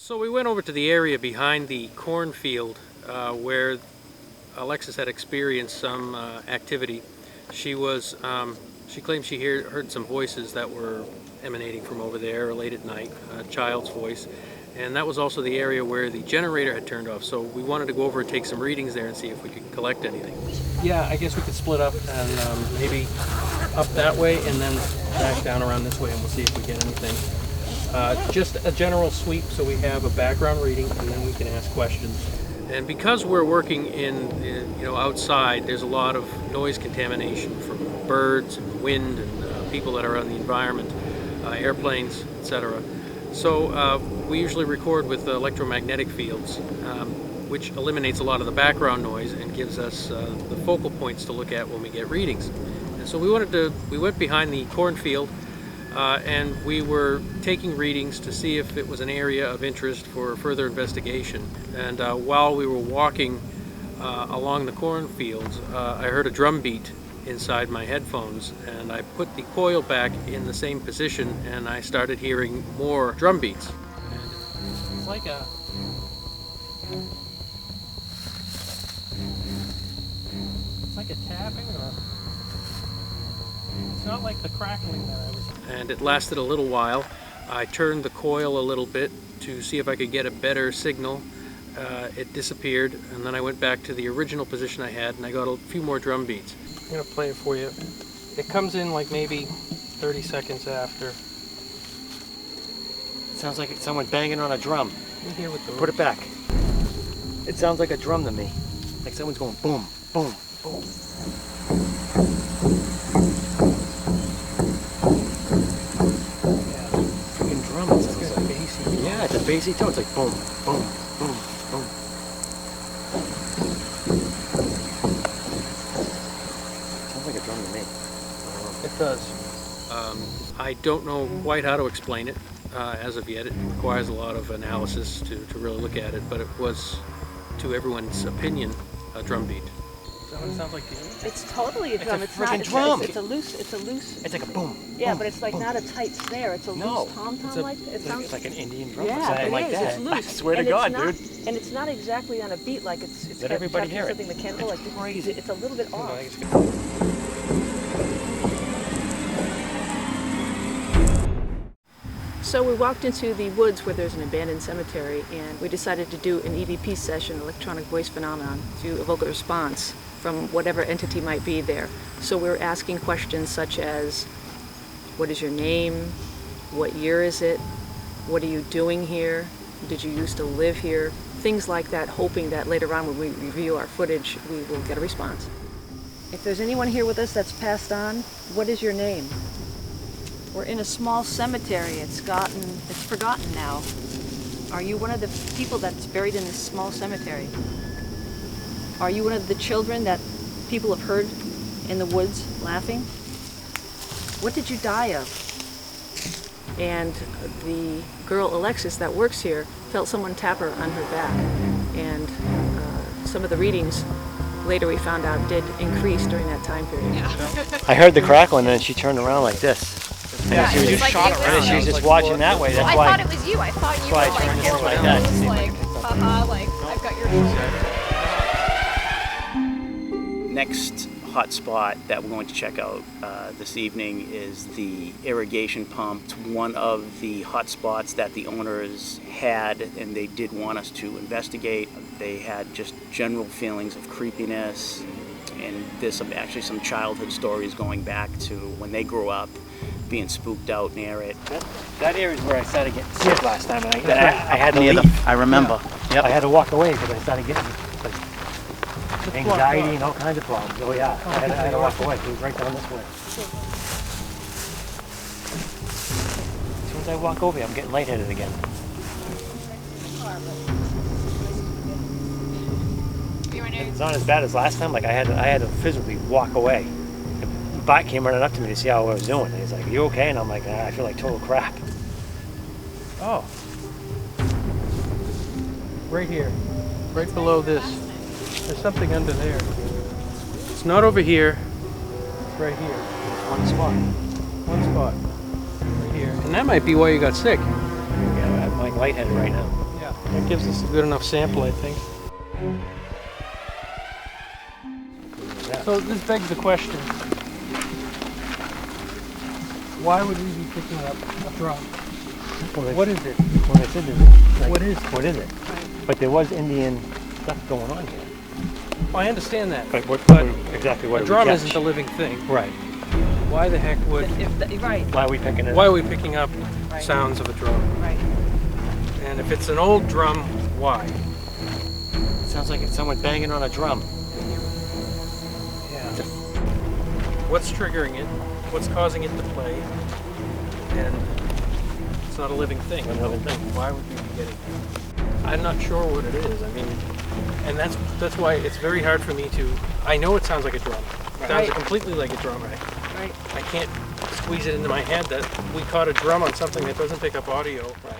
So we went over to the area behind the cornfield where Alexis had experienced some activity. She claimed she heard some voices that were emanating from over there late at night, a child's voice. And that was also the area where the generator had turned off. So we wanted to go over and take some readings there and see if we could collect anything. Yeah, I guess we could split up and maybe up that way and then back down around this way, and we'll see if we get anything. Just a general sweep so we have a background reading and then we can ask questions. And because we're working in outside, there's a lot of noise contamination from birds and wind and people that are on the environment, airplanes, etc. So we usually record with electromagnetic fields, which eliminates a lot of the background noise and gives us the focal points to look at when we get readings. And so we went behind the cornfield and we were taking readings to see if it was an area of interest for further investigation. And while we were walking along the cornfields, I heard a drum beat inside my headphones, and I put the coil back in the same position and I started hearing more drum beats. And it's like a tapping, or it's not like the crackling that I was. And it lasted a little while. I turned the coil a little bit to see if I could get a better signal. It disappeared, and then I went back to the original position I had and I got a few more drum beats. I'm going to play it for you. It comes in like maybe 30 seconds after. It sounds like it's someone banging on a drum. Here with the Put it back. It sounds like a drum to me. Like someone's going boom, boom, boom. Yeah, freaking drum. It sounds like bassy. Yeah, it's a bassy tone. It's like boom, boom, boom, boom. It does. I don't know quite how to explain it as of yet. It requires a lot of analysis to really look at it, but it was, to everyone's opinion, a drum beat. Is that what it sounds like to you? It's totally a drum. It's a freaking drum. It's a loose. It's like a boom. Yeah, boom, but it's like boom. Not a tight snare. It's a loose tom-tom like. It sounds like an Indian drum. Yeah, or something like is. that. It's loose. I swear to God, dude. And it's not exactly on a beat like it's Let everybody hear it. something mechanical. Like crazy. It's a little bit off. So we walked into the woods where there's an abandoned cemetery, and we decided to do an EVP session, electronic voice phenomenon, to evoke a response from whatever entity might be there. So we were asking questions such as, what is your name? What year is it? What are you doing here? Did you used to live here? Things like that, hoping that later on when we review our footage, we will get a response. If there's anyone here with us that's passed on, what is your name? We're in a small cemetery. It's forgotten now. Are you one of the people that's buried in this small cemetery? Are you one of the children that people have heard in the woods laughing? What did you die of? And the girl Alexis that works here felt someone tap her on her back. And some of the readings later we found out did increase during that time period. Yeah. I heard the crackling and then she turned around like this. Yeah, she was just like shot around. She was just watching that way. That's I why. thought it was you. I thought you were why I like turned more like like that. this, like, haha, like I've got your shoulder. Next hotspot that we're going to check out this evening is the irrigation pump. It's one of the hotspots that the owners had, and they did want us to investigate. They had just general feelings of creepiness, and there's actually some childhood stories going back to when they grew up, being spooked out near it. That area is where I started getting sick last time. And I had to leave. I remember. Yeah. Yep. I had to walk away because I started getting like anxiety and all kinds of problems. Oh yeah, I had to walk away. It was right down this way. As soon as I walk over here, I'm getting lightheaded again. It's not as bad as last time. Like I had to physically walk away. Bart came running up to me to see how I was doing. And he's like, "Are you okay?" And I'm like, "I feel like total crap." Oh. Right here. Right below this. There's something under there. It's not over here. It's right here. One spot. One spot. Right here. And that might be why you got sick. Yeah, I'm like lightheaded right now. That gives us a good enough sample, I think. So this begs the question, why would we be picking up a drum? What is it? Well, they said like, What is it? But there was Indian stuff going on here. Well, I understand that, But exactly what a did drum we catch? isn't a living thing. Right. Why the heck would... Right, Why are we picking it Why up? are we picking up Right. sounds of a drum? right. And if it's an old drum, why? It sounds like it's someone banging on a drum. Yeah. What's triggering it? What's causing it to play? And it's not a living thing. Not a living thing. Why would we be getting it? I'm not sure what it is. I mean, and that's why it's very hard for me to... I know it sounds like a drum. It sounds Right. completely like a drum. Right. I can't squeeze it into my head that we caught a drum on something that doesn't pick up audio. Right.